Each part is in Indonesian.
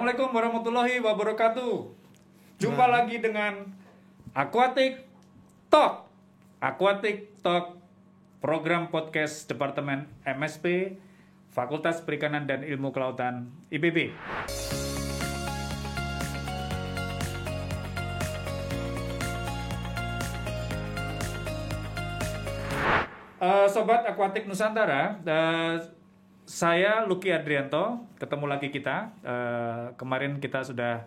Assalamualaikum warahmatullahi wabarakatuh. Jumpa lagi dengan Aquatic Talk. Aquatic Talk, program podcast Departemen MSP, Fakultas Perikanan dan Ilmu Kelautan IPB. Sobat Aquatic Nusantara, saya Lucky Adrianto, ketemu lagi kita. Kemarin kita sudah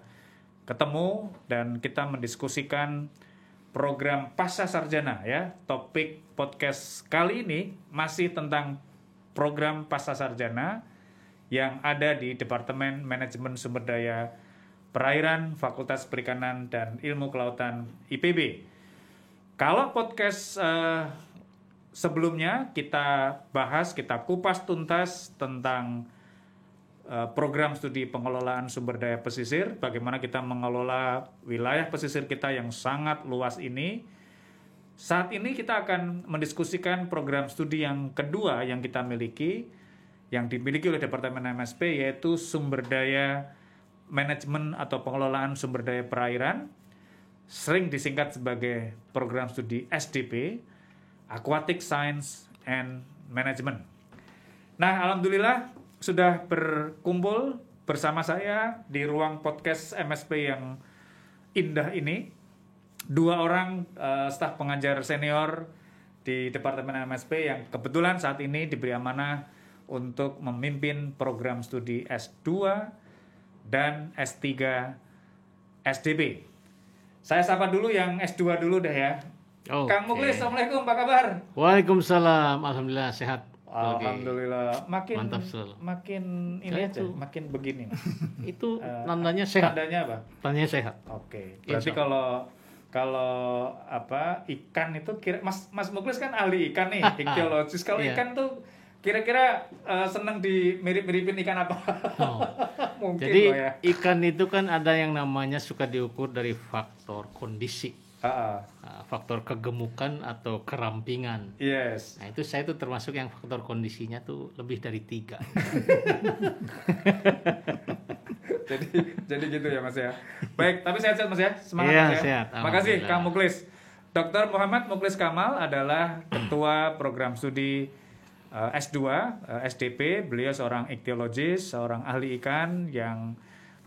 ketemu dan kita mendiskusikan program Pasca Sarjana ya. Topik podcast kali ini masih tentang program Pasca Sarjana yang ada di Departemen Manajemen Sumber Daya Perairan, Fakultas Perikanan dan Ilmu Kelautan IPB. Kalau podcast sebelumnya kita bahas, kita kupas tuntas tentang program studi pengelolaan sumber daya pesisir, bagaimana kita mengelola wilayah pesisir kita yang sangat luas ini. Saat ini kita akan mendiskusikan program studi yang kedua yang kita miliki, yang dimiliki oleh Departemen MSP, yaitu sumber daya manajemen atau pengelolaan sumber daya perairan, sering disingkat sebagai program studi SDP, Aquatic Science and Management. Nah, alhamdulillah sudah berkumpul bersama saya di ruang podcast MSP yang indah ini. Dua orang staf pengajar senior di Departemen MSP yang kebetulan saat ini diberi amanah untuk memimpin program studi S2 dan S3 SDB. Saya sapa dulu yang S2 dulu deh ya. Kang Muklis, Assalamualaikum, apa kabar? Waalaikumsalam, alhamdulillah sehat. Alhamdulillah, Mantap selalu. makin ini aja, makin begini. Itu tandanya sehat. Tandanya apa? Tandanya sehat. Oke. Berarti kalau apa ikan itu Mas Muklis kan ahli ikan nih, ichthyoologist. Kalau ikan tuh kira-kira senang dimirip-miripin ikan apa? Mungkin Jadi ya. ikan itu kan ada yang namanya suka diukur dari faktor kondisi. Faktor kegemukan atau kerampingan. Yes. Nah itu saya tuh termasuk yang faktor kondisinya tuh lebih dari 3. jadi gitu ya Mas ya. Baik, tapi sehat-sehat Mas ya. Semangat Iya, Mas ya. sehat. Makasih Kang Muklis. Dr. Muhammad Muklis Kamal adalah Ketua Program Studi S2 SDP. Beliau seorang ichthyoologist, seorang ahli ikan yang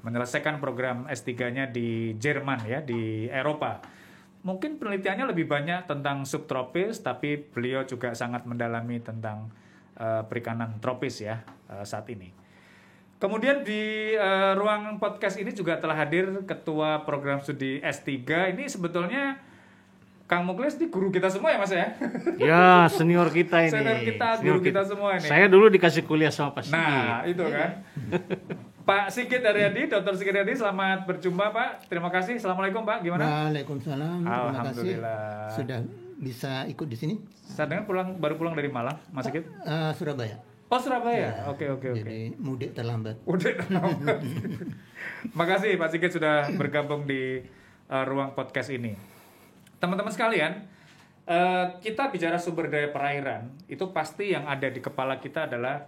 menyelesaikan program S3-nya di Jerman ya, di Eropa. Mungkin penelitiannya lebih banyak tentang subtropis, tapi beliau juga sangat mendalami tentang perikanan tropis ya saat ini. Kemudian di ruang podcast ini juga telah hadir Ketua Program Studi S3. Ini sebetulnya Kang Muklis ini guru kita semua ya Mas ya? Ya, senior kita ini. Senior kita, guru kita semua ini. Saya dulu dikasih kuliah sama Pak Sigit. Nah, itu kan. Pak Sigit Aryadi, Dr. Sigit Aryadi, selamat berjumpa Pak. Terima kasih. Assalamualaikum Pak, gimana? Waalaikumsalam. Alhamdulillah. Terima kasih sudah bisa ikut di sini. Saya dengar baru pulang dari Malang, Mas Sigit? Surabaya. Oh, Surabaya. Ya, Oke. Jadi mudik terlambat. Makasih Pak Sigit sudah bergabung di ruang podcast ini. Teman-teman sekalian, kita bicara sumber daya perairan, itu pasti yang ada di kepala kita adalah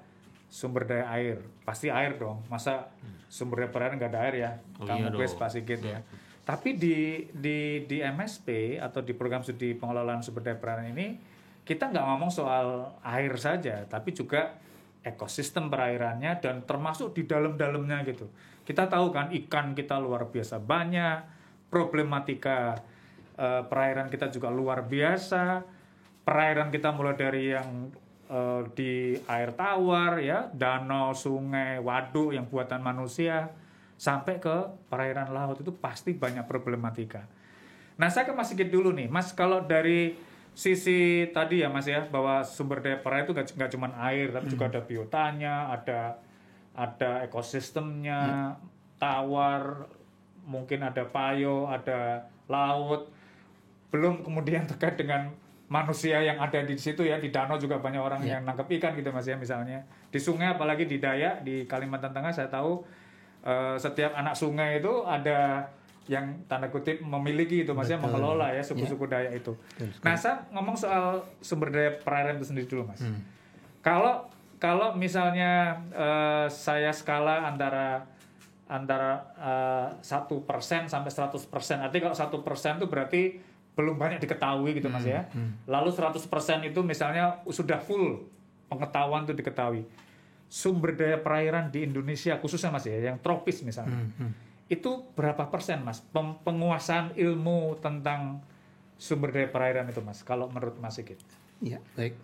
sumber daya air. Pasti air dong. Masa sumber daya perairan nggak ada air ya? Kang Muklis, Pak Sigit ya. Tapi di MSP atau di program studi pengelolaan sumber daya perairan ini, kita nggak ngomong soal air saja, tapi juga ekosistem perairannya dan termasuk di dalam-dalamnya gitu. Kita tahu kan ikan kita luar biasa banyak, problematika perairan kita juga luar biasa. Perairan kita mulai dari yang di air tawar ya, danau, sungai, waduk yang buatan manusia, sampai ke perairan laut itu pasti banyak problematika. Nah, saya ke Mas Sigit dulu nih. Mas, kalau dari sisi tadi ya Mas ya, bahwa sumber daya perairan itu nggak cuma air, tapi juga ada biotanya, ada ekosistemnya, tawar, mungkin ada payo, ada laut. Belum kemudian terkait dengan manusia yang ada di situ ya, di danau juga banyak orang yang nangkep ikan gitu Mas ya, misalnya di sungai, apalagi di Dayak, di Kalimantan Tengah saya tahu setiap anak sungai itu ada yang tanda kutip memiliki itu Mas ya, mengelola ya suku-suku Dayak itu. Nah, saya ngomong soal sumber daya perairan itu sendiri dulu Mas. Kalau misalnya saya skala antara antara 1% sampai 100%. Artinya kalau 1% itu berarti belum banyak diketahui gitu Mas ya. Lalu 100% itu misalnya sudah full pengetahuan itu diketahui. Sumber daya perairan di Indonesia khususnya Mas ya, yang tropis misalnya. Itu berapa persen Mas penguasaan ilmu tentang sumber daya perairan itu Mas, kalau menurut Mas Sigit? Ya, baik.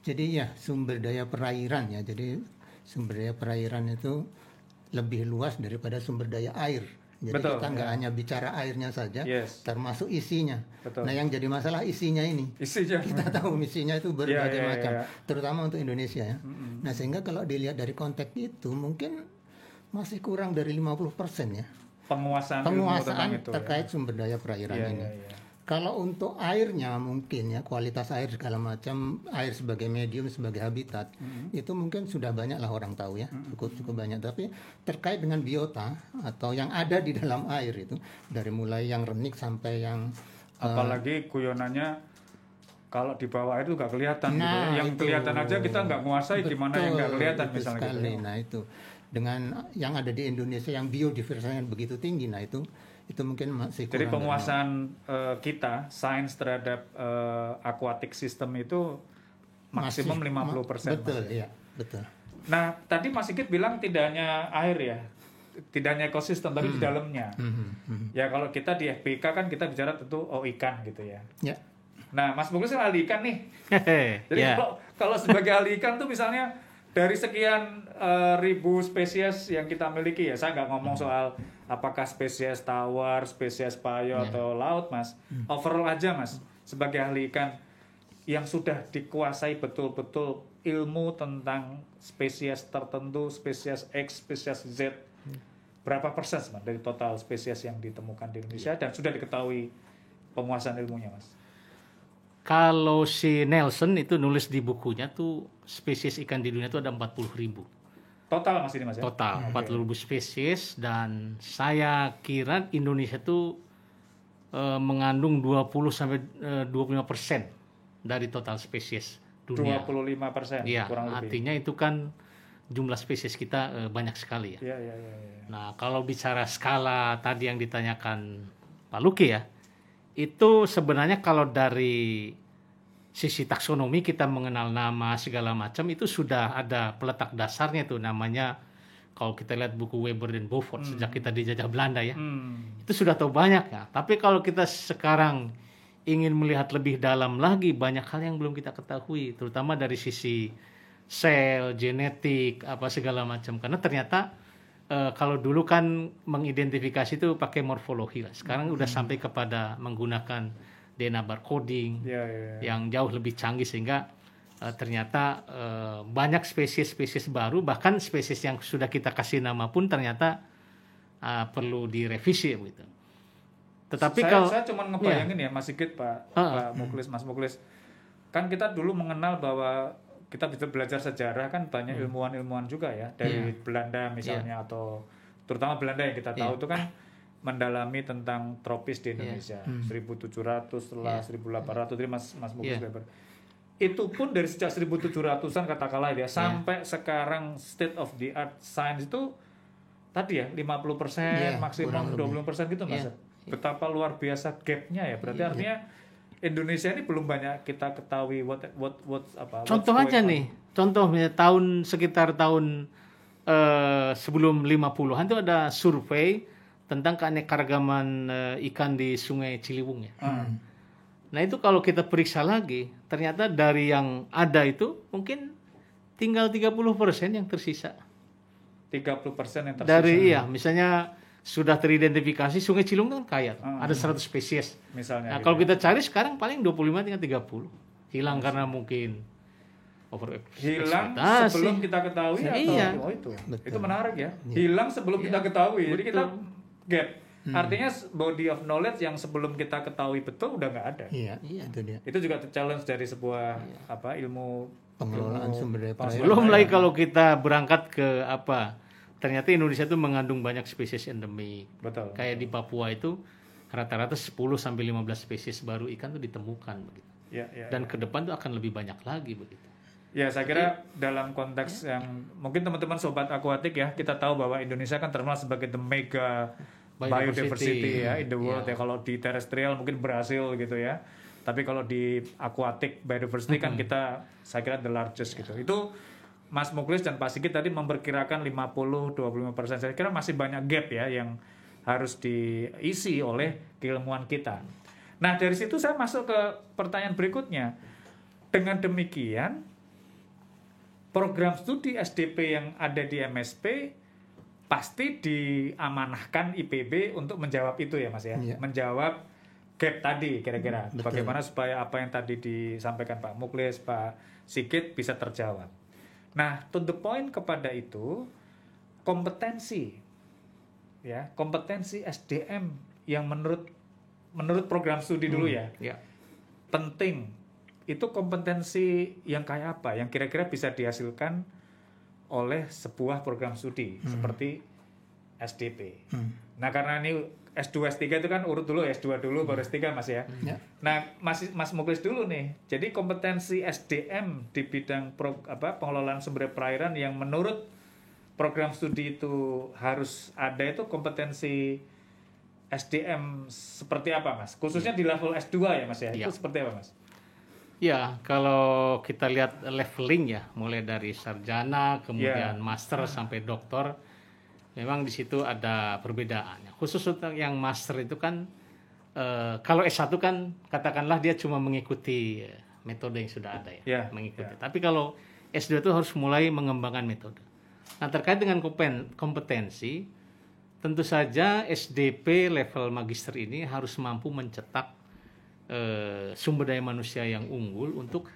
Jadi ya sumber daya perairan ya. Jadi sumber daya perairan itu lebih luas daripada sumber daya air. Jadi Betul, kita nggak hanya bicara airnya saja, Yes. termasuk isinya. Betul. Nah, yang jadi masalah isinya ini. Isinya. Kita tahu isinya itu berbagai Ya, macam, ya. terutama untuk Indonesia ya. Nah, sehingga kalau dilihat dari konteks itu mungkin masih kurang dari 50% ya. Penguasaan ilmu tentang Penguasaan itu terkait sumber daya perairan ya. ini. Ya. Kalau untuk airnya mungkin ya, kualitas air segala macam, air sebagai medium, sebagai habitat, itu mungkin sudah banyak lah orang tahu ya, cukup banyak. Tapi terkait dengan biota atau yang ada di dalam air itu, dari mulai yang renik sampai yang Apalagi guyonannya kalau di bawah air itu nggak kelihatan gitu ya. Yang itu. kelihatan aja kita nggak menguasai, gimana yang nggak kelihatan Betul misalnya sekali. gitu ya. Nah itu dengan yang ada di Indonesia yang biodiversitasnya begitu tinggi, nah itu mungkin masih Jadi kurang penguasaan kita sains terhadap aquatic system itu maksimum 50%. Betul, Mas, ya. ya, betul. Nah, tadi Mas Sigit bilang tidak hanya air ya, tidak hanya ekosistem, tapi di dalamnya. Ya kalau kita di FBK kan kita bicara tentu ikan gitu ya. Ya. Nah, Mas Muklis kan ahli ikan nih. Jadi Ya. kalau sebagai ahli ikan tuh misalnya dari sekian ribu spesies yang kita miliki ya, saya nggak ngomong soal apakah spesies tawar, spesies payo atau laut Mas. Overall aja Mas, sebagai ahli ikan yang sudah dikuasai betul-betul ilmu tentang spesies tertentu, spesies X, spesies Z, berapa persen Mas dari total spesies yang ditemukan di Indonesia dan sudah diketahui penguasaan ilmunya Mas? Kalau si Nelson itu nulis di bukunya tuh spesies ikan di dunia itu ada 40.000. Total Mas ini Mas ya? Total 40.000 spesies, dan saya kira Indonesia tuh mengandung 20 sampai 25% dari total spesies dunia. 25% Iya, kurang lebih. artinya itu kan jumlah spesies kita banyak sekali ya. Iya. Nah, kalau bicara skala tadi yang ditanyakan Pak Luki ya, itu sebenarnya kalau dari sisi taksonomi kita mengenal nama segala macam itu sudah ada peletak dasarnya itu, namanya kalau kita lihat buku Weber dan Beaufort sejak kita dijajah Belanda ya, itu sudah tahu banyak ya. Tapi kalau kita sekarang ingin melihat lebih dalam lagi, banyak hal yang belum kita ketahui, terutama dari sisi sel, genetik, apa segala macam. Karena ternyata kalau dulu kan mengidentifikasi itu pakai morfologi lah. Sekarang udah sampai kepada menggunakan DNA barcoding yang jauh lebih canggih, sehingga ternyata banyak spesies-spesies baru, bahkan spesies yang sudah kita kasih nama pun ternyata perlu direvisi gitu. Tetapi saya cuma ngebayangin ya Mas Sigit, Pak Muklis, Mas Muklis. Kan kita dulu mengenal bahwa kita bisa belajar sejarah kan banyak ilmuwan-ilmuwan juga ya dari Belanda misalnya atau terutama Belanda yang kita tahu itu kan mendalami tentang tropis di Indonesia 1700 setelah 1800 jadi Mas Muklis Weber. Itu pun dari sejak 1700-an katakanlah ya sampai sekarang state of the art science itu tadi ya 50% maksimum 20% gitu Mas. Betapa luar biasa gap-nya ya. Berarti artinya Indonesia ini belum banyak kita ketahui contoh aja nih, contoh sekitar tahun sebelum 50-an itu ada survei tentang keanekaragaman ikan di Sungai Ciliwung ya. Nah itu kalau kita periksa lagi, ternyata dari yang ada itu mungkin tinggal 30% yang tersisa. 30% yang tersisa. Dari misalnya sudah teridentifikasi Sungai Ciliwung kan kaya, ada 100 spesies. Misalnya. Nah, kalau kita cari sekarang paling 25 tinggal 30. Hilang karena mungkin hilang sebelum kita ketahui atau itu menarik ya. Hilang sebelum kita ketahui. Jadi kita gap. Artinya body of knowledge yang sebelum kita ketahui betul udah nggak ada. Iya, itu dia. Itu juga challenge dari sebuah ilmu pengelolaan sumber daya perairan. Belum lagi kalau kita berangkat ke ternyata Indonesia itu mengandung banyak spesies endemik. Betul. Kayak di Papua itu rata-rata 10 sampai 15 spesies baru ikan itu ditemukan begitu. Dan ke depan itu akan lebih banyak lagi begitu. Ya, saya kira dalam konteks yang mungkin teman-teman sobat akuatik ya, kita tahu bahwa Indonesia kan terkenal sebagai the mega biodiversity ya in the world ya. Kalau di terestrial mungkin Brasil gitu ya. Tapi kalau di aquatic biodiversity kan kita saya kira the largest gitu. Itu Mas Muklis dan Pak Sigit tadi memperkirakan 50-25%. Saya kira masih banyak gap ya yang harus diisi oleh keilmuan kita. Nah, dari situ saya masuk ke pertanyaan berikutnya. Dengan demikian, program studi SDP yang ada di MSP pasti diamanahkan IPB untuk menjawab itu ya Mas ya. Menjawab gap tadi kira-kira. Bagaimana supaya apa yang tadi disampaikan Pak Muklis, Pak Sigit bisa terjawab. Nah, to the point kepada itu, kompetensi SDM yang menurut program studi dulu ya. Penting. Itu kompetensi yang kayak apa? Yang kira-kira bisa dihasilkan oleh sebuah program studi seperti SDP. Nah, karena ini S2, S3 itu kan urut dulu, S2 dulu baru S3 Mas ya. Nah, Mas Muklis dulu nih. Jadi kompetensi SDM di bidang pengelolaan sumber daya perairan yang menurut program studi itu harus ada itu kompetensi SDM seperti apa Mas? Khususnya di level S2 ya Mas ya. Itu seperti apa Mas? Ya, kalau kita lihat leveling ya, mulai dari sarjana, kemudian master sampai doktor, memang di situ ada perbedaannya. Khusus untuk yang master itu kan, kalau S1 kan katakanlah dia cuma mengikuti metode yang sudah ada ya, mengikuti. Tapi kalau S2 itu harus mulai mengembangkan metode. Nah, terkait dengan kompetensi, tentu saja SDP level magister ini harus mampu mencetak sumber daya manusia yang unggul untuk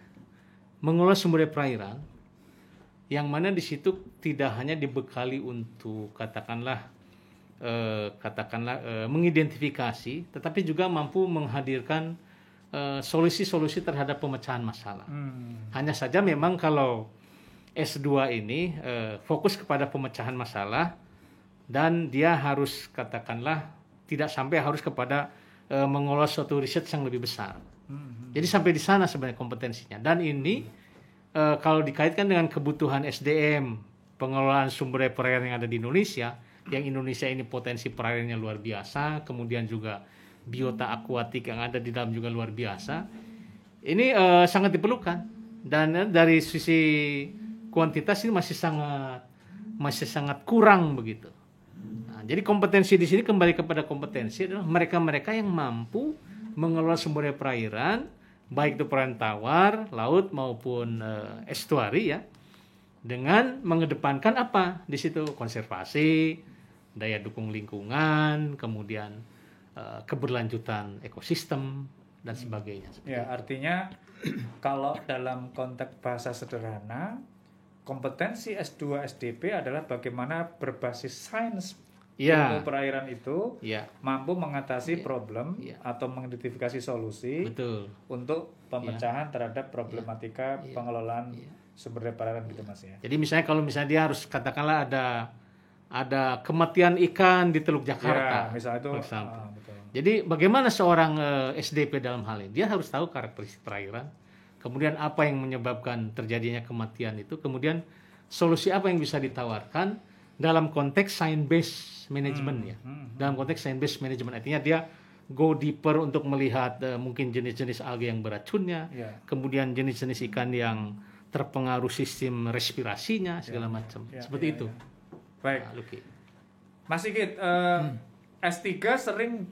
mengelola sumber daya perairan, yang mana di situ tidak hanya dibekali untuk katakanlah mengidentifikasi, tetapi juga mampu menghadirkan solusi-solusi terhadap pemecahan masalah. Hanya saja memang kalau S2 ini fokus kepada pemecahan masalah, dan dia harus katakanlah tidak sampai harus kepada mengelola suatu riset yang lebih besar. Jadi sampai di sana sebenarnya kompetensinya. Dan ini kalau dikaitkan dengan kebutuhan SDM, pengelolaan sumber daya perairan yang ada di Indonesia, yang Indonesia ini potensi perairannya luar biasa, kemudian juga biota akuatik yang ada di dalam juga luar biasa. Ini sangat diperlukan. Dan dari sisi kuantitas ini masih sangat kurang begitu. Jadi kompetensi di sini kembali kepada kompetensi adalah mereka-mereka yang mampu mengelola sumber daya perairan, baik itu perairan tawar, laut maupun estuari ya, dengan mengedepankan apa di situ konservasi, daya dukung lingkungan, kemudian keberlanjutan ekosistem dan sebagainya. Ya, artinya kalau dalam konteks bahasa sederhana, kompetensi S2 SDP adalah bagaimana berbasis sains ilmu perairan itu mampu mengatasi problem atau mengidentifikasi solusi untuk pemecahan terhadap problematika pengelolaan sumber daya perairan gitu Mas ya. Jadi misalnya kalau dia harus katakanlah ada kematian ikan di Teluk Jakarta, misalnya itu. Betul. Jadi bagaimana seorang SDP dalam hal ini? Dia harus tahu karakteristik perairan, kemudian apa yang menyebabkan terjadinya kematian itu, kemudian solusi apa yang bisa ditawarkan dalam konteks science-based management ya. Dalam konteks science-based management artinya dia go deeper untuk melihat mungkin jenis-jenis alga yang beracunnya, kemudian jenis-jenis ikan yang terpengaruh sistem respirasinya segala macam. Seperti itu. Baik. Mas Sigit, S3 sering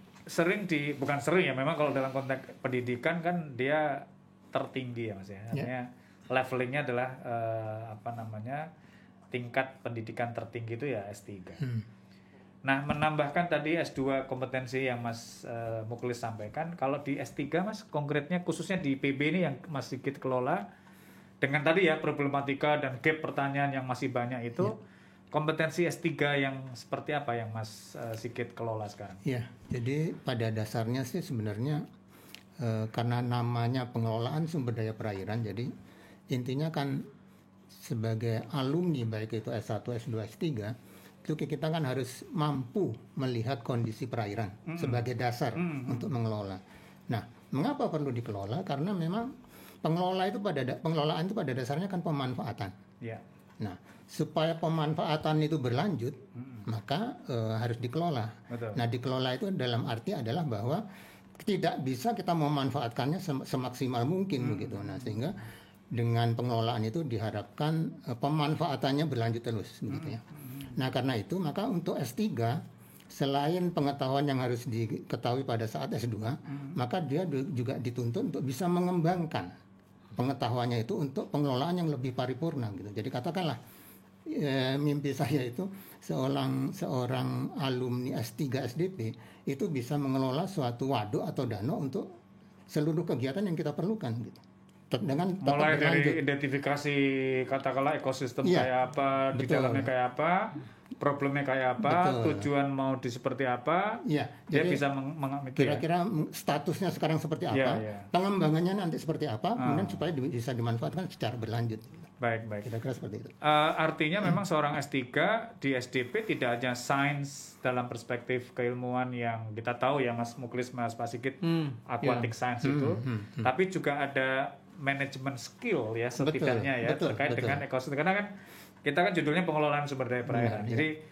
bukan sering ya, memang kalau dalam konteks pendidikan kan dia tertinggi ya Mas ya. Artinya levelingnya adalah tingkat pendidikan tertinggi itu ya S3. Nah, menambahkan tadi S2 kompetensi yang Mas Muklis sampaikan, kalau di S3 Mas, konkretnya khususnya di PB ini yang Mas Sigit kelola, dengan tadi ya problematika dan gap pertanyaan yang masih banyak itu, kompetensi S3 yang seperti apa yang Mas Sigit kelola sekarang? Ya, jadi pada dasarnya sih sebenarnya karena namanya pengelolaan sumber daya perairan, jadi intinya kan sebagai alumni baik itu S1, S2, S3, itu kita kan harus mampu melihat kondisi perairan sebagai dasar untuk mengelola. Nah, mengapa perlu dikelola? Karena memang pengelolaan itu pada dasarnya kan pemanfaatan. Ya. Nah, supaya pemanfaatan itu berlanjut, maka harus dikelola. Betul. Nah, dikelola itu dalam arti adalah bahwa tidak bisa kita memanfaatkannya semaksimal mungkin begitu. Nah, sehingga dengan pengelolaan itu diharapkan pemanfaatannya berlanjut terus begitu ya. Nah, karena itu maka untuk S3 selain pengetahuan yang harus diketahui pada saat S2, maka dia juga dituntut untuk bisa mengembangkan pengetahuannya itu untuk pengelolaan yang lebih paripurna gitu. Jadi katakanlah mimpi saya itu seorang alumni S3 SDP itu bisa mengelola suatu waduk atau danau untuk seluruh kegiatan yang kita perlukan gitu. Dengan mulai dari identifikasi katakanlah ekosistem kayak apa, di dalamnya kayak apa, problemnya kayak apa, tujuan mau seperti apa, dia bisa kira-kira statusnya sekarang seperti apa, pengembangannya nanti seperti apa, kemudian supaya bisa dimanfaatkan secara berlanjut. Baik. Kira-kira seperti itu. Artinya memang seorang S3 di SDP tidak hanya sains dalam perspektif keilmuan yang kita tahu ya Mas Muklis, Mas Pasigit, aquatic science itu, tapi juga ada manajemen skill ya setidaknya terkait dengan ekosistem. Karena kan kita kan judulnya pengelolaan sumber daya perairan. Jadi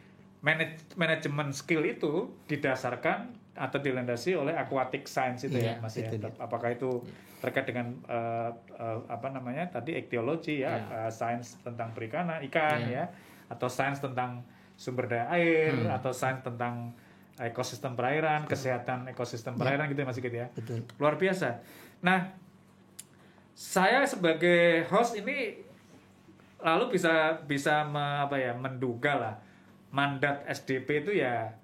manajemen skill itu didasarkan atau dilandasi oleh aquatic science itu ya Mas ya. Apakah itu terkait dengan tadi ichthyology sains tentang perikanan ikan ya, atau sains tentang sumber daya air, atau sains tentang ekosistem perairan, kesehatan ekosistem perairan gitu ya Mas Sigit ya. Luar biasa. Nah, saya sebagai host ini lalu bisa menduga lah mandat SDP itu ya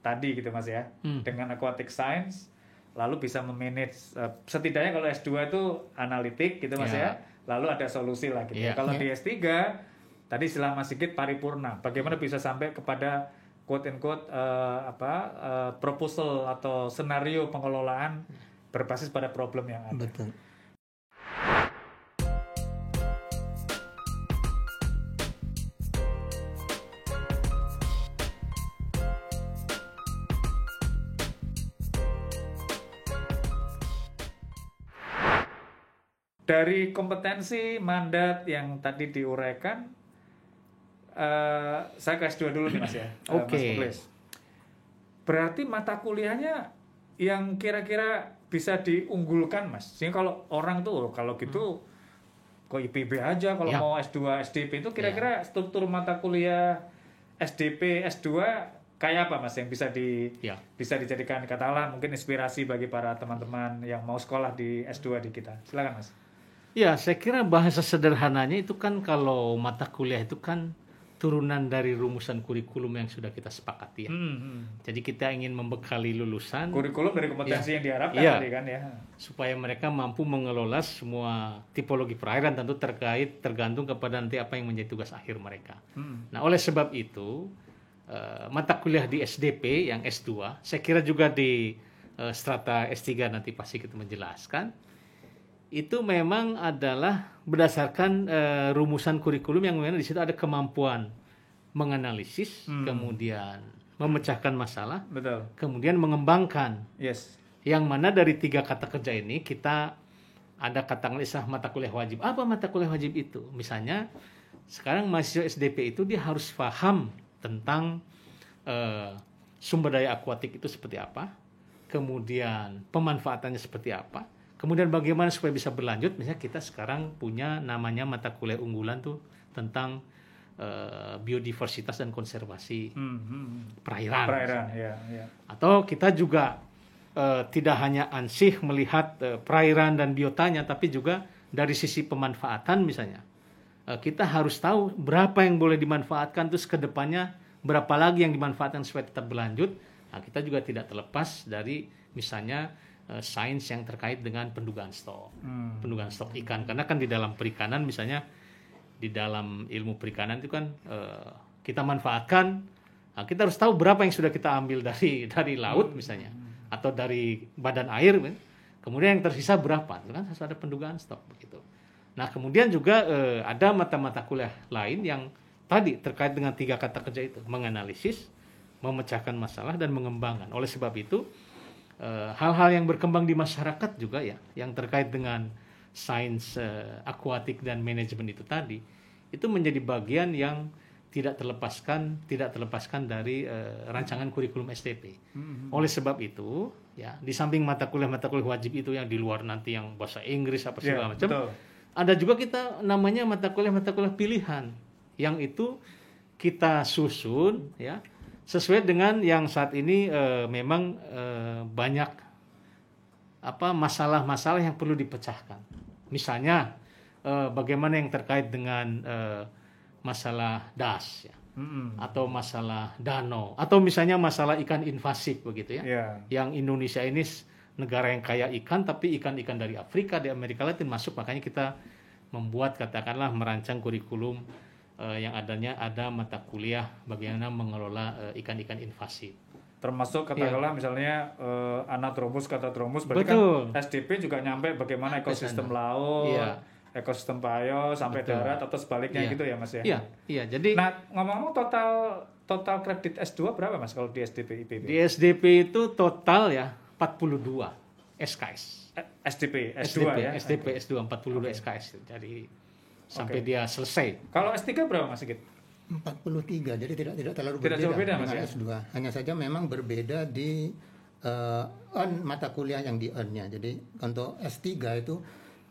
tadi gitu Mas ya, dengan aquatic science lalu bisa memanage setidaknya kalau S2 itu analitik gitu Mas ya, lalu ada solusi lah gitu. Kalau di S3 tadi istilah Mas Sigit paripurna, bagaimana bisa sampai kepada quote and quote proposal atau senario pengelolaan berbasis pada problem yang ada. Betul. Dari kompetensi mandat yang tadi diuraikan, saya ke S2 dulu nih Mas ya. Oke. Mas Muklis. Berarti mata kuliahnya yang kira-kira bisa diunggulkan Mas. Sehingga kalau orang tuh kalau gitu kok IPB aja kalau mau S2 SDP itu kira-kira struktur mata kuliah SDP S2 kayak apa Mas yang bisa dijadikan katakanlah mungkin inspirasi bagi para teman-teman yang mau sekolah di S2 di kita. Silakan Mas. Ya, saya kira bahasa sederhananya itu kan kalau mata kuliah itu kan turunan dari rumusan kurikulum yang sudah kita sepakati ya. Jadi kita ingin membekali lulusan kurikulum dari kompetensi yang diharapkan tadi kan ya. Supaya mereka mampu mengelola semua tipologi perairan, tentu tergantung kepada nanti apa yang menjadi tugas akhir mereka. Nah, oleh sebab itu mata kuliah di SDP yang S2, saya kira juga di strata S3 nanti pasti kita menjelaskan. Itu memang adalah berdasarkan rumusan kurikulum yang memang di situ ada kemampuan menganalisis, kemudian memecahkan masalah, kemudian mengembangkan. Yang mana dari 3 kata kerja ini kita ada kata mata kuliah wajib. Apa mata kuliah wajib itu? Misalnya sekarang mahasiswa SDP itu dia harus paham tentang sumber daya akuatik itu seperti apa, kemudian pemanfaatannya seperti apa. Kemudian bagaimana supaya bisa berlanjut, misalnya kita sekarang punya namanya mata kuliah unggulan tuh tentang biodiversitas dan konservasi perairan. Atau kita juga tidak hanya ansih melihat perairan dan biotanya, tapi juga dari sisi pemanfaatan misalnya. Kita harus tahu berapa yang boleh dimanfaatkan, terus ke depannya berapa lagi yang dimanfaatkan supaya tetap berlanjut. Nah, kita juga tidak terlepas dari misalnya sains yang terkait dengan pendugaan stok ikan, karena kan di dalam perikanan misalnya di dalam ilmu perikanan itu kan kita manfaatkan, nah, kita harus tahu berapa yang sudah kita ambil dari laut misalnya atau dari badan air, kemudian yang tersisa berapa, itu kan harus ada pendugaan stok begitu. Nah, kemudian juga ada mata-mata kuliah lain yang tadi terkait dengan 3 kata kerja itu, menganalisis, memecahkan masalah dan mengembangkan. Oleh sebab itu hal-hal yang berkembang di masyarakat juga ya, yang terkait dengan sains akuatik dan manajemen itu tadi, itu menjadi bagian yang tidak terlepaskan dari rancangan kurikulum SDP. Oleh sebab itu, ya di samping mata kuliah wajib itu yang di luar nanti yang bahasa Inggris apa segala macam, ada juga kita namanya mata kuliah pilihan yang itu kita susun ya sesuai dengan yang saat ini memang banyak masalah-masalah yang perlu dipecahkan. Misalnya bagaimana yang terkait dengan masalah das ya. Atau masalah danau atau misalnya masalah ikan invasif begitu ya. Yang Indonesia ini negara yang kaya ikan, tapi ikan-ikan dari Afrika, di Amerika Latin masuk, makanya kita membuat katakanlah merancang kurikulum yang ada mata kuliah bagaimana mengelola ikan-ikan invasif. Termasuk katakanlah misalnya Anadromous, Catadromous, berarti kan SDP juga nyampe bagaimana ekosistem laut, ekosistem payo sampai darat atau sebaliknya gitu ya Mas ya. Iya. Jadi ngomong-ngomong total kredit S2 berapa Mas kalau di SDP IPB? Di SDP itu total ya 42 SKS. SDP S2 ya. SDP S2 42 SKS. Jadi sampai dia selesai. Kalau S3 berapa Mas Sigit? 43. Jadi tidak terlalu berbeda dengan S2. Hanya saja memang berbeda di mata kuliah yang di earn-nya. Jadi untuk S3 itu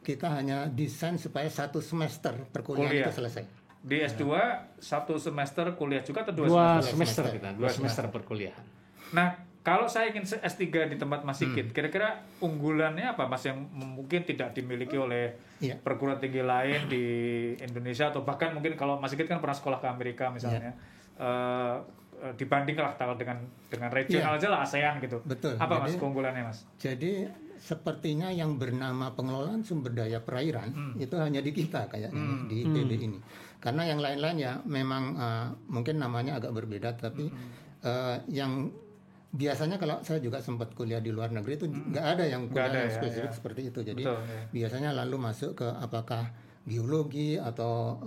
kita hanya desain supaya 1 semester perkuliahan itu selesai. Di S2 1 semester kuliah juga atau 2 semester kita, 2 semester perkuliahan. Nah, kalau saya ingin S3 di tempat Mas Sigit, kira-kira unggulannya apa Mas yang mungkin tidak dimiliki oleh perguruan tinggi lain di Indonesia, atau bahkan mungkin kalau Mas Sigit kan pernah sekolah ke Amerika misalnya, dibanding dengan regional aja lah ASEAN gitu. Betul. Apa Mas keunggulannya Mas? Jadi sepertinya yang bernama pengelolaan sumber daya perairan itu hanya di kita kayaknya di IPB ini. Karena yang lain-lain ya memang mungkin namanya agak berbeda, tapi yang biasanya kalau saya juga sempat kuliah di luar negeri itu nggak ada yang kuliah yang spesifik seperti itu. Jadi biasanya lalu masuk ke apakah geologi atau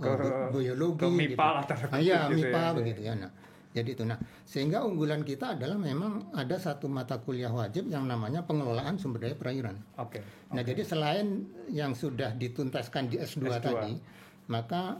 biologi, ke MIPA gitu. MIPA begitu ya. Nah, jadi itu. Nah, sehingga unggulan kita adalah memang ada satu mata kuliah wajib yang namanya pengelolaan sumber daya perairan. Nah, jadi selain yang sudah dituntaskan di S2 tadi, maka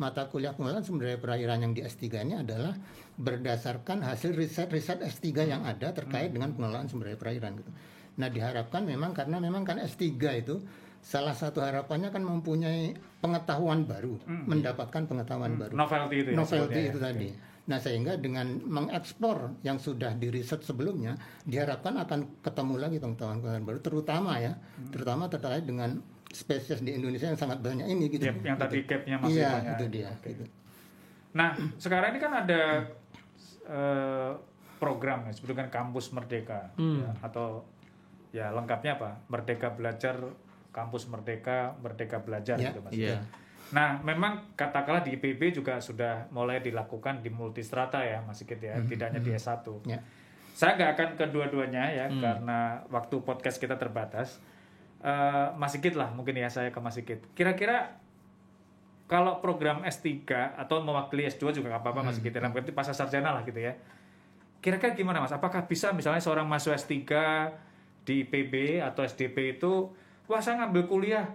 mata kuliah pengelolaan sumber daya perairan yang di S3 ini adalah berdasarkan hasil riset S3 yang ada terkait dengan pengelolaan sumber daya perairan gitu. Nah, diharapkan memang karena memang kan S3 itu salah satu harapannya kan mempunyai pengetahuan baru, mendapatkan pengetahuan baru. Novelty itu tadi. Nah, sehingga dengan mengeksplor yang sudah diriset sebelumnya, diharapkan akan ketemu lagi pengetahuan baru, terutama terkait dengan spesies di Indonesia yang sangat banyak ini gitu. Yang tadi gap-nya masih banyak. Iya, itu dia. Gitu. Nah, sekarang ini kan ada program yang disebut dengan Kampus Merdeka, atau ya lengkapnya apa? Merdeka Belajar, Kampus Merdeka, Merdeka Belajar gitu Mas. Nah, memang katakanlah di IPB juga sudah mulai dilakukan di multistrata ya Mas Sigit ya, tidak hanya di S1. Saya nggak akan kedua-duanya ya, karena waktu podcast kita terbatas. Mas Sigit lah mungkin ya, saya ke Mas Sigit. Kira-kira kalau program S3 atau mewakili S2 juga nggak apa-apa Mas Sigit, dalam arti pasca sarjana lah gitu ya. Kira-kira gimana Mas? Apakah bisa misalnya seorang mahasiswa S3 di IPB atau SDP itu, wah saya ngambil kuliah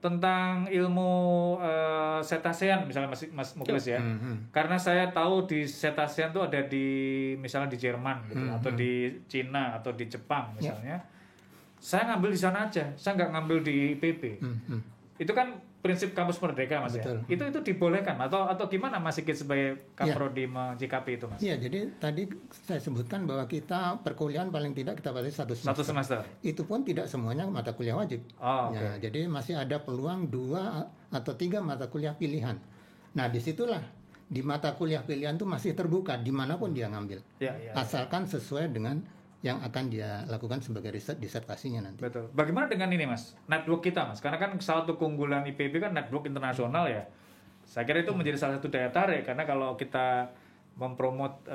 tentang ilmu cetacean misalnya Mas Muklis ya. Karena saya tahu di cetacean itu ada di misalnya di Jerman gitu, atau di Cina atau di Jepang misalnya. Saya ngambil di sana aja, saya nggak ngambil di IPB. Itu kan prinsip Kampus Merdeka Mas. Betul. Ya. Itu dibolehkan atau gimana Mas Sigit sebagai Kaprodi mencikapi itu Mas? Iya, jadi tadi saya sebutkan bahwa kita perkuliahan paling tidak kita batasi 1 semester. 1 semester. Itu pun tidak semuanya mata kuliah wajib. Ya, jadi masih ada peluang 2 atau 3 mata kuliah pilihan. Nah, disitulah di mata kuliah pilihan itu masih terbuka dimanapun dia ngambil. Asalkan sesuai dengan yang akan dia lakukan sebagai riset disertasinya nanti. Betul. Bagaimana dengan ini Mas? Network kita Mas, karena kan salah satu keunggulan IPB kan network internasional ya. Saya kira itu menjadi salah satu daya tarik, karena kalau kita mempromot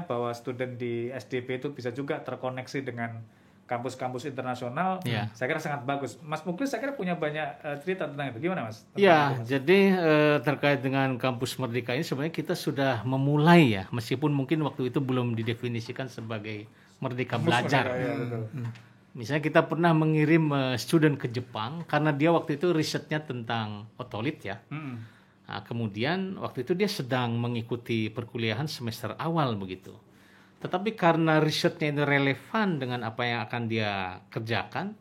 bahwa student di SDP itu bisa juga terkoneksi dengan kampus-kampus internasional, saya kira sangat bagus. Mas Muklis saya kira punya banyak cerita tentang itu. Gimana Mas? Jadi terkait dengan Kampus Merdeka ini sebenarnya kita sudah memulai ya, meskipun mungkin waktu itu belum didefinisikan sebagai Merdeka Belajar. Misalnya kita pernah mengirim student ke Jepang karena dia waktu itu risetnya tentang otolit ya. Nah, kemudian waktu itu dia sedang mengikuti perkuliahan semester awal begitu. Tetapi karena risetnya ini relevan dengan apa yang akan dia kerjakan,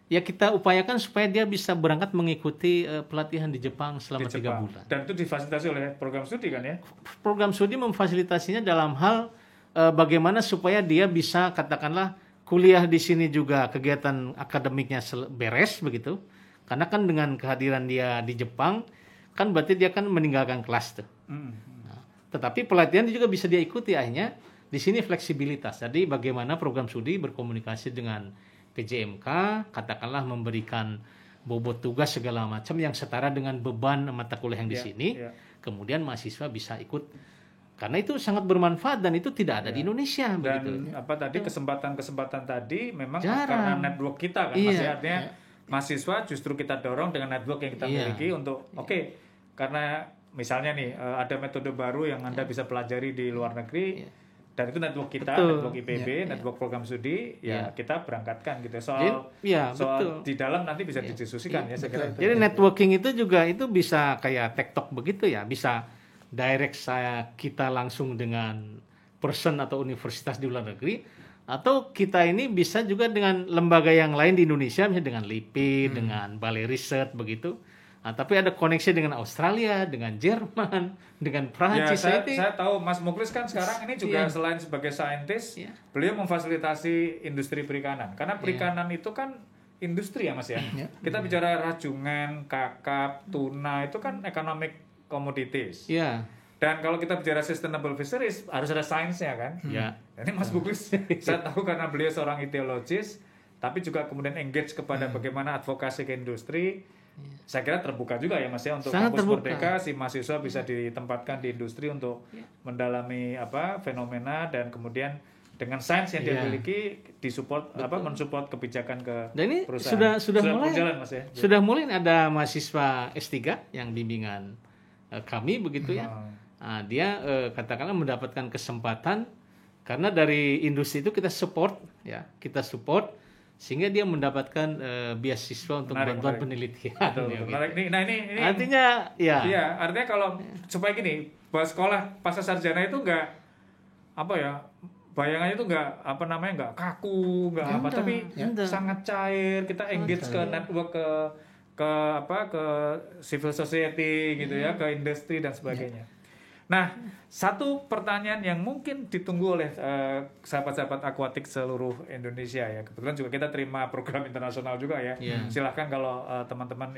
ya kita upayakan supaya dia bisa berangkat mengikuti pelatihan di Jepang selama 3 bulan. Dan itu difasilitasi oleh program studi kan ya? Program studi memfasilitasinya dalam hal bagaimana supaya dia bisa katakanlah kuliah di sini juga kegiatan akademiknya beres begitu. Karena kan dengan kehadiran dia di Jepang kan berarti dia kan meninggalkan kelas tuh. Nah, tetapi pelatihan juga bisa dia ikuti akhirnya. Di sini fleksibilitas. Jadi bagaimana program studi berkomunikasi dengan PJMK, katakanlah memberikan bobot tugas segala macam yang setara dengan beban mata kuliah yang di sini. Kemudian mahasiswa bisa ikut karena itu sangat bermanfaat dan itu tidak ada di Indonesia. Dan begitu. tadi kesempatan-kesempatan tadi memang jarang. Karena network kita kan, masih artinya mahasiswa justru kita dorong dengan network yang kita miliki untuk karena misalnya nih ada metode baru yang Anda bisa pelajari di luar negeri. Dan itu network kita, network IPB, network program studi, kita berangkatkan gitu. Soal di dalam nanti bisa didiskusikan ya. Saya kira itu. Jadi networking itu juga itu bisa kayak TikTok begitu ya, bisa direct kita langsung dengan person atau universitas di luar negeri, atau kita ini bisa juga dengan lembaga yang lain di Indonesia, misalnya dengan LIPI, dengan Balai Riset begitu. Nah, tapi ada koneksi dengan Australia, dengan Jerman, dengan Prancis. Ya, saya tahu Mas Muklis kan sekarang ini juga selain sebagai saintis, beliau memfasilitasi industri perikanan. Karena perikanan itu kan industri ya Mas ya. Kita bicara rajungan, kakap, tuna itu kan economic commodities. Dan kalau kita bicara sustainable fisheries harus ada sainsnya kan. Ini Mas Muklis saya tahu karena beliau seorang ideologis, tapi juga kemudian engage kepada bagaimana advokasi ke industri. Saya kira terbuka juga ya Mas ya untuk kampus Merdeka, si mahasiswa bisa ditempatkan di industri untuk mendalami fenomena dan kemudian dengan sains yang dia miliki disupport mensupport kebijakan ke perusahaan. Sudah mulai berjalan Mas ya. Sudah mulai ada mahasiswa S3 yang bimbingan kami begitu ya. Nah, dia katakanlah mendapatkan kesempatan karena dari industri itu kita support sehingga dia mendapatkan beasiswa untuk bantuan penelitian. Betul. Menarik. Nah ini artinya artinya kalau supaya gini, bahwa sekolah pasca sarjana itu enggak bayangannya itu enggak kaku, tapi sangat cair, kita engage ke network ke civil society gitu ya, ke industri dan sebagainya. Nah, satu pertanyaan yang mungkin ditunggu oleh sahabat-sahabat akuatik seluruh Indonesia ya. Kebetulan juga kita terima program internasional juga ya. Silahkan kalau teman-teman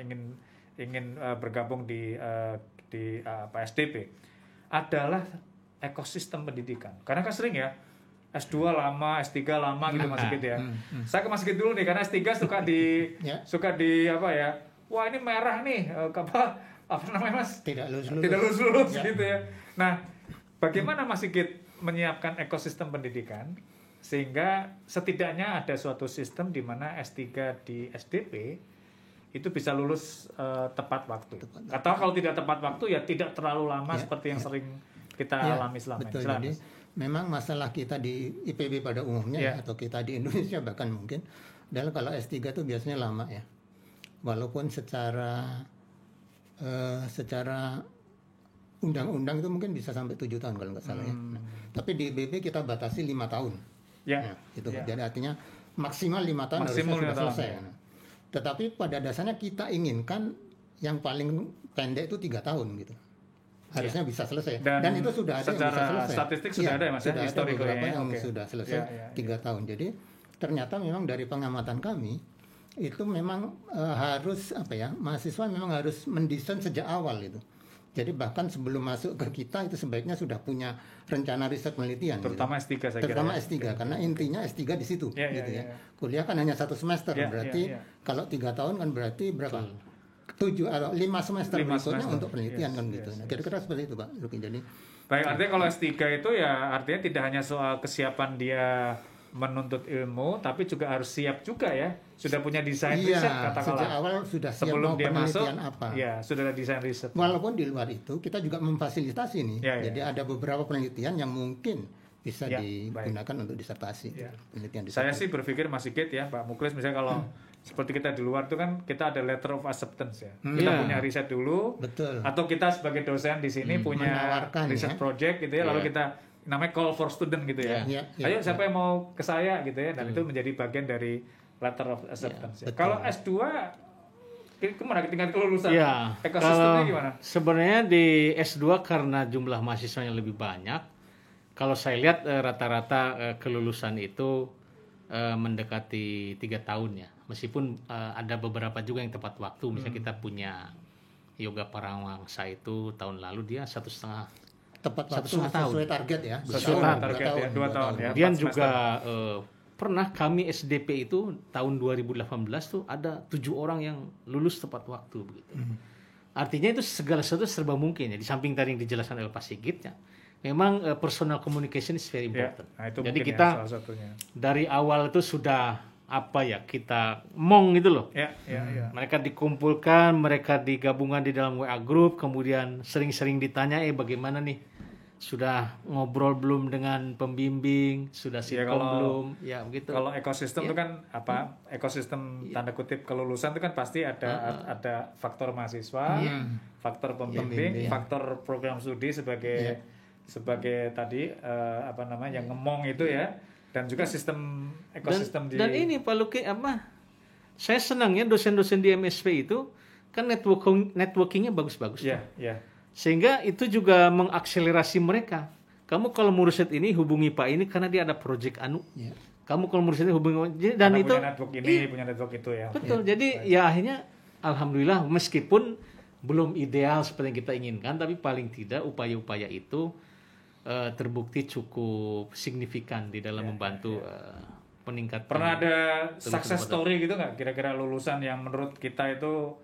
ingin bergabung di SDP adalah ekosistem pendidikan. Karena kan sering ya S2 lama, S3 lama gitu Mas Sigit ya. Saya ke Mas Sigit dulu nih karena S3 suka di wah ini merah nih apa namanya Mas? Tidak lulus gitu ya. Nah, bagaimana Mas Sigit menyiapkan ekosistem pendidikan sehingga setidaknya ada suatu sistem di mana S3 di SDP itu bisa lulus tepat waktu. Atau kalau tidak tepat waktu ya tidak terlalu lama seperti yang sering kita alami selama ini. Betul. Jadi memang masalah kita di IPB pada umumnya atau kita di Indonesia bahkan mungkin adalah kalau S3 itu biasanya lama ya. Walaupun secara undang-undang itu mungkin bisa sampai 7 tahun kalau nggak salah ya. Nah, tapi di IPB kita batasi 5 tahun. Jadi artinya maksimal 5 tahun harusnya sudah selesai. Nah, tetapi pada dasarnya kita inginkan yang paling pendek itu 3 tahun gitu. Harusnya bisa selesai. Dan itu sudah ada yang bisa selesai. Statistik sudah ada ya Mas ya. Sudah ada beberapa yang sudah selesai 3 tahun. Jadi ternyata memang dari pengamatan kami itu memang harus mahasiswa memang harus mendesain sejak awal itu. Jadi bahkan sebelum masuk ke kita itu sebaiknya sudah punya rencana riset penelitian. Terutama gitu. S3 saya kira. Terutama S3 karena intinya S3 di situ gitu ya. Kuliah kan hanya 1 semester berarti kalau 3 tahun kan berarti berapa? 7 atau 5 semester berikutnya untuk penelitian kan gitu. Nah, kira-kira seperti itu Pak Luki. Jadi baik, artinya kalau S3 itu ya artinya tidak hanya soal kesiapan dia menuntut ilmu, tapi juga harus siap juga ya. Sudah punya desain riset katakanlah. Sejak awal sudah siap sebelum dia masuk apa. Ya, sudah ada desain riset. Walaupun di luar itu kita juga memfasilitasi nih. Jadi ada beberapa penelitian yang mungkin bisa Ya, digunakan untuk disertasi. Ya. Penelitian Saya disertasi. sih berpikir Mas Sigit ya, Pak Muklis, misalnya kalau seperti kita di luar itu kan kita ada letter of acceptance ya. Kita Iya. punya riset dulu, Betul. atau kita sebagai dosen di sini punya Menawarkan, riset ya. project gitu ya, lalu Iya. kita namanya call for student gitu ya. Iya, iya, Ayo iya. siapa yang mau ke saya gitu ya, dan itu menjadi bagian dari letter of acceptance. Ya. betul. Kalau S2 kemana tingkat kelulusan? Ya, Ekosistemnya kalau gimana? sebenarnya di S2 karena jumlah mahasiswanya lebih banyak, kalau saya lihat rata-rata kelulusan itu mendekati 3 tahun ya. Meskipun ada beberapa juga yang tepat waktu. Misalnya kita punya Yoga Parawangsa itu tahun lalu dia 1,5. Tepat waktu 1,5 tahun. sesuai target ya. Sesuai target ya, 2 tahun ya. Kemudian 4 juga pernah kami SDP itu tahun 2018 tuh ada 7 orang yang lulus tepat waktu begitu. Artinya itu segala sesuatu serba mungkin ya. Di samping tadi yang dijelaskan oleh Pak Sigit ya. Memang personal communication is very Ya, important. nah itu Jadi mungkin kita ya, salah satunya. dari awal itu sudah apa ya, kita mong gitu loh. Ya, ya, ya. Mereka dikumpulkan, mereka digabungan di dalam WA group, kemudian sering-sering ditanya, bagaimana nih? Sudah ngobrol belum dengan pembimbing? Sudah sitkom belum? Ya begitu. Kalau ekosistem itu kan apa? Ekosistem tanda kutip kelulusan itu kan pasti ada faktor mahasiswa, faktor pembimbing, faktor program studi sebagai tadi apa namanya yang ngemong itu ya, dan juga sistem ekosistem Dan ini Pak Luki saya senang ya dosen-dosen di MSP itu kan networkingnya bagus-bagus. Ya, ya. Sehingga itu juga mengakselerasi mereka. Kamu kalau mau riset ini hubungi Pak ini karena dia ada project anu. Ya. Kamu kalau mau riset ini hubungi dan Karena itu punya network ini, punya network itu ya. betul. Jadi ya akhirnya alhamdulillah meskipun belum ideal seperti yang kita inginkan, tapi paling tidak upaya-upaya itu terbukti cukup signifikan di dalam membantu peningkatan. Pernah ada success story gitu nggak? Kira-kira lulusan yang menurut kita itu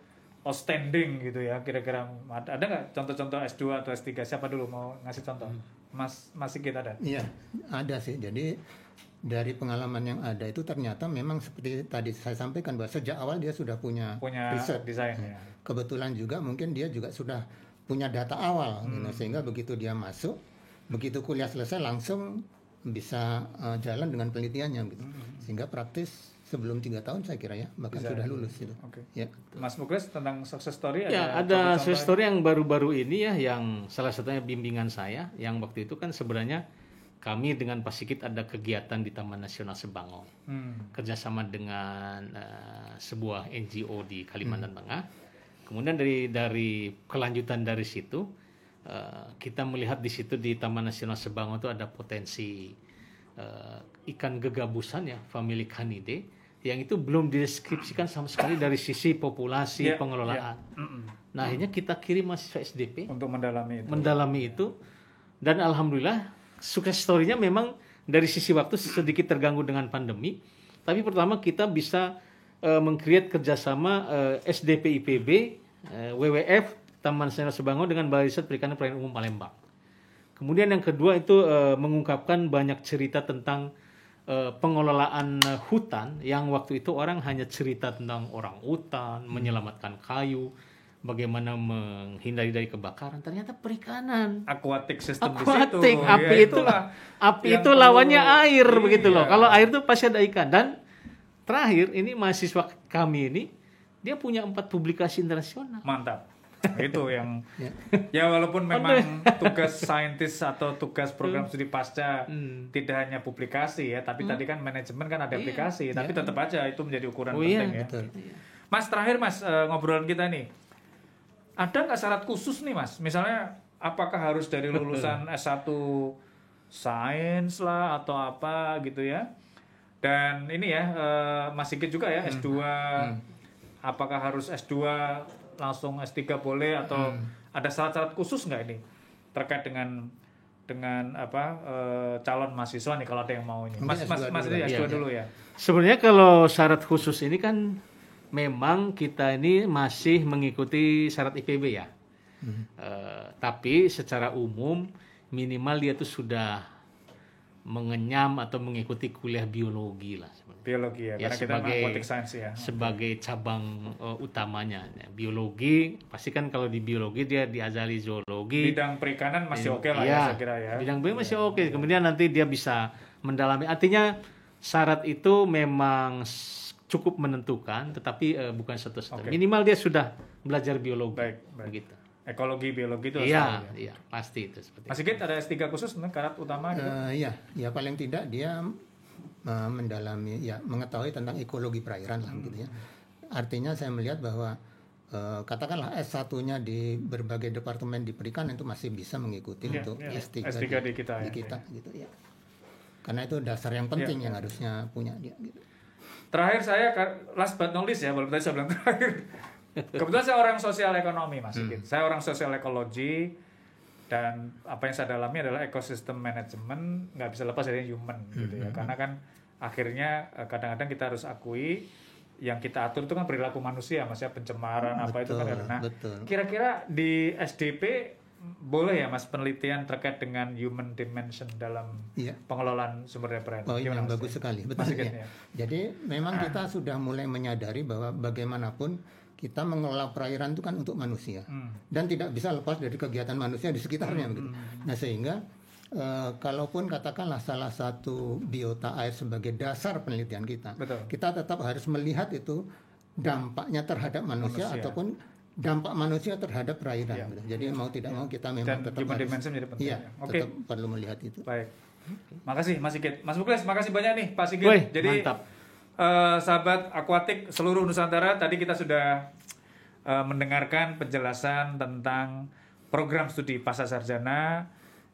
outstanding gitu ya, kira-kira ada nggak contoh-contoh S2 atau S3? Siapa dulu mau ngasih contoh? Mas Sigit ada? Iya, ada sih. Jadi dari pengalaman yang ada itu ternyata memang seperti tadi saya sampaikan bahwa sejak awal dia sudah punya riset. desain ya. Kebetulan juga mungkin dia juga sudah punya data awal, gitu. Sehingga begitu dia masuk, begitu kuliah selesai langsung bisa jalan dengan penelitiannya gitu. Sehingga praktis sebelum 3 tahun saya kira ya, bahkan Bisa, sudah lulus gitu. Oke. Ya. Mas Muklis tentang success story Ya, ada success story yang baru-baru ini ya, yang salah satunya bimbingan saya, yang waktu itu kan sebenarnya kami dengan Pak Sigit ada kegiatan di Taman Nasional Sebangau, kerjasama dengan sebuah NGO di Kalimantan Tengah. Kemudian dari kelanjutan dari situ, kita melihat di situ di Taman Nasional Sebangau itu ada potensi ikan gegabusan ya, family Canidae, yang itu belum dideskripsikan sama sekali dari sisi populasi pengelolaan. Nah akhirnya kita kirim mahasiswa SDP untuk mendalami itu. Dan alhamdulillah sukses story-nya memang dari sisi waktu sedikit terganggu dengan pandemi, tapi pertama kita bisa meng-create kerjasama SDP IPB, WWF, Taman Nasional Sebangau dengan Balai Riset Perikanan Perairan Umum Palembang. Kemudian yang kedua itu mengungkapkan banyak cerita tentang pengelolaan hutan yang waktu itu orang hanya cerita tentang orang hutan, menyelamatkan kayu, bagaimana menghindari dari kebakaran. Ternyata perikanan, Aquatic system di situ. aquatic, api yang itu perlu. lawannya air Iya. begitu loh. Kalau air itu pasti ada ikan. Dan terakhir ini mahasiswa kami ini dia punya 4 publikasi internasional. Mantap. Itu yang ya walaupun memang tugas saintis atau tugas program studi pasca tidak hanya publikasi ya, tapi tadi kan manajemen kan ada aplikasi, tapi tetap aja itu menjadi ukuran penting ya. Betul. Mas terakhir Mas, ngobrolan kita nih, ada nggak syarat khusus nih Mas? Misalnya apakah harus dari lulusan S1 sains lah atau apa gitu ya? Dan ini ya Mas Sigit juga ya S2, apakah harus S2 langsung S3 boleh atau ada syarat-syarat khusus nggak ini terkait dengan apa calon mahasiswa nih kalau ada yang mau ini. Mas ini S2 dulu ya. Sebenarnya kalau syarat khusus ini kan memang kita ini masih mengikuti syarat IPB ya. Tapi secara umum minimal dia tuh sudah mengenyam atau mengikuti kuliah biologi lah sebenarnya. Biologi ya, karena kita sebagai aquatic science ya. Sebagai cabang utamanya. Biologi, pasti kan kalau di biologi dia diajari zoologi. Bidang perikanan masih oke lah ya, saya kira ya. Bidang biologi masih oke. Kemudian nanti dia bisa mendalami. Artinya syarat itu memang cukup menentukan, tetapi bukan satu-satu. Minimal dia sudah belajar biologi. Baik. Begitu. Ekologi, biologi itu Iya, pasti itu seperti Mas Sigit ada S3 khusus karat utama gitu? Ya paling tidak dia mendalami, ya mengetahui tentang ekologi perairan lah gitu ya. Artinya saya melihat bahwa katakanlah S1-nya di berbagai departemen di perikanan itu masih bisa mengikuti untuk S3 di kita gitu ya. Karena itu dasar yang penting yang harusnya punya dia gitu. Terakhir saya, last but not least ya, walaupun tadi saya bilang terakhir. Kebetulan saya orang sosial ekonomi, Mas Sigit. Saya orang sosial ekologi, dan apa yang saya dalami adalah ekosistem manajemen, nggak bisa lepas dari human gitu ya. Karena kan akhirnya kadang-kadang kita harus akui yang kita atur itu kan perilaku manusia, Mas ya, pencemaran apa itu kan. Nah, kira-kira di SDP boleh ya Mas penelitian terkait dengan human dimension dalam pengelolaan sumber daya perairan? Oh, yang bagus sekali, betul ya. Jadi memang kita sudah mulai menyadari bahwa bagaimanapun kita mengelola perairan itu kan untuk manusia dan tidak bisa lepas dari kegiatan manusia di sekitarnya begitu. Nah sehingga kalaupun katakanlah salah satu biota air sebagai dasar penelitian kita, kita tetap harus melihat itu dampaknya terhadap manusia. Ataupun dampak manusia terhadap perairan. Gitu. Jadi mau tidak mau kita memang dan tetap harus menjadi penting. Tetap perlu melihat itu. Baik. Makasih Mas Sigit. Mas Muklis, makasih banyak nih Pak Sigit. Jadi mantap. Sahabat Aquatic seluruh Nusantara, tadi kita sudah mendengarkan penjelasan tentang program studi pascasarjana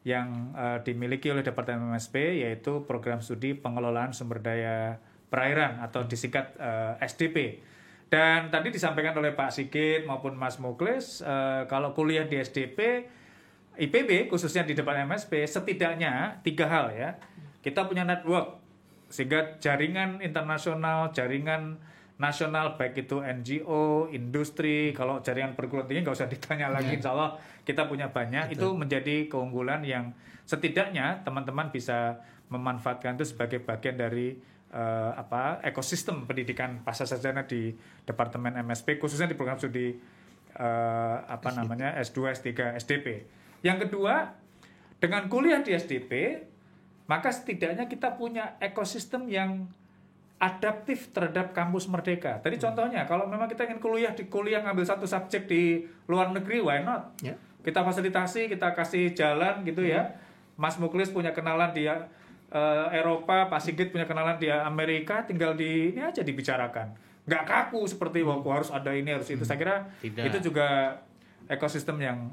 yang dimiliki oleh Departemen MSP, yaitu program studi pengelolaan sumber daya perairan atau disingkat SDP. Dan tadi disampaikan oleh Pak Sigit maupun Mas Muklis, kalau kuliah di SDP, IPB khususnya di Departemen MSP, setidaknya 3 hal ya. Kita punya network, sehingga jaringan internasional, jaringan nasional, baik itu NGO, industri, kalau jaringan perguruan tinggi nggak usah ditanya lagi, insya Allah kita punya banyak. Itu menjadi keunggulan yang setidaknya teman-teman bisa memanfaatkan itu sebagai bagian dari ekosistem pendidikan pascasarjana di Departemen MSP, khususnya di program studi S2, S3, SDP. Yang kedua, dengan kuliah di SDP, maka setidaknya kita punya ekosistem yang adaptif terhadap kampus merdeka. Tadi contohnya, kalau memang kita ingin kuliah ngambil satu subjek di luar negeri, why not? Kita fasilitasi, kita kasih jalan gitu ya. Mas Muklis punya kenalan di Eropa, Pak Sigit punya kenalan di Amerika, tinggal ini aja dibicarakan. Nggak kaku seperti harus ada ini, harus itu. Saya kira itu juga ekosistem yang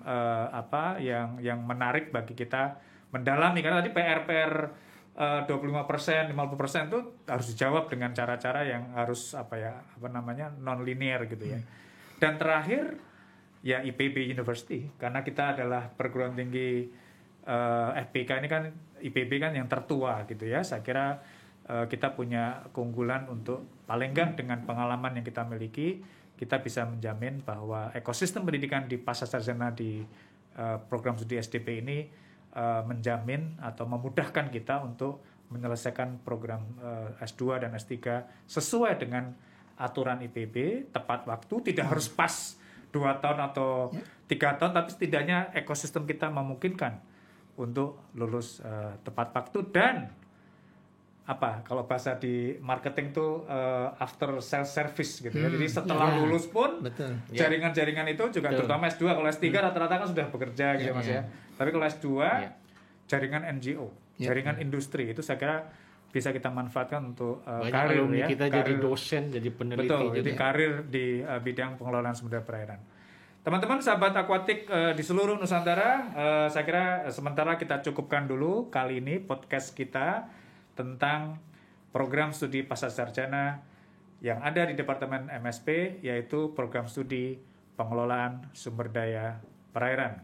yang menarik bagi kita mendalami, karena tadi PR 25%, 50% itu harus dijawab dengan cara-cara yang harus non linear gitu ya. Dan terakhir ya IPB University, karena kita adalah perguruan tinggi FPK ini kan, IPB kan yang tertua gitu ya. Saya kira kita punya keunggulan untuk paling enggak dengan pengalaman yang kita miliki, kita bisa menjamin bahwa ekosistem pendidikan di pascasarjana di program studi SDP ini menjamin atau memudahkan kita untuk menyelesaikan program S2 dan S3 sesuai dengan aturan IPB, tepat waktu, tidak harus pas 2 tahun atau 3 tahun, tapi setidaknya ekosistem kita memungkinkan untuk lulus tepat waktu. Dan kalau bahasa di marketing tuh after sales service gitu ya. Jadi setelah lulus pun jaringan-jaringan itu juga terutama S2, kalau S3 rata-rata kan sudah bekerja gitu Mas ya. Tapi kalau S2 jaringan NGO, jaringan industri itu saya kira bisa kita manfaatkan untuk karir ya. Kita jadi dosen, jadi peneliti. Betul, jadi karir di bidang pengelolaan sumber daya perairan. Teman-teman sahabat Aquatic di seluruh Nusantara, saya kira sementara kita cukupkan dulu kali ini podcast kita tentang program studi pascasarjana yang ada di Departemen MSP, yaitu program studi pengelolaan sumber daya perairan.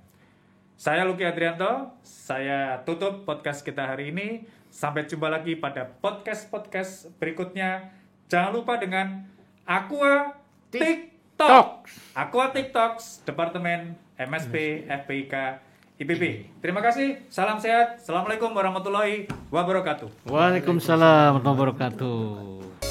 Saya Lucky Adrianto, saya tutup podcast kita hari ini. Sampai jumpa lagi pada podcast-podcast berikutnya. Jangan lupa dengan Aquatic Talks. Aquatic Talks, Departemen MSP FPIK IPB. Terima kasih, salam sehat, assalamualaikum warahmatullahi wabarakatuh. Waalaikumsalam warahmatullahi wabarakatuh.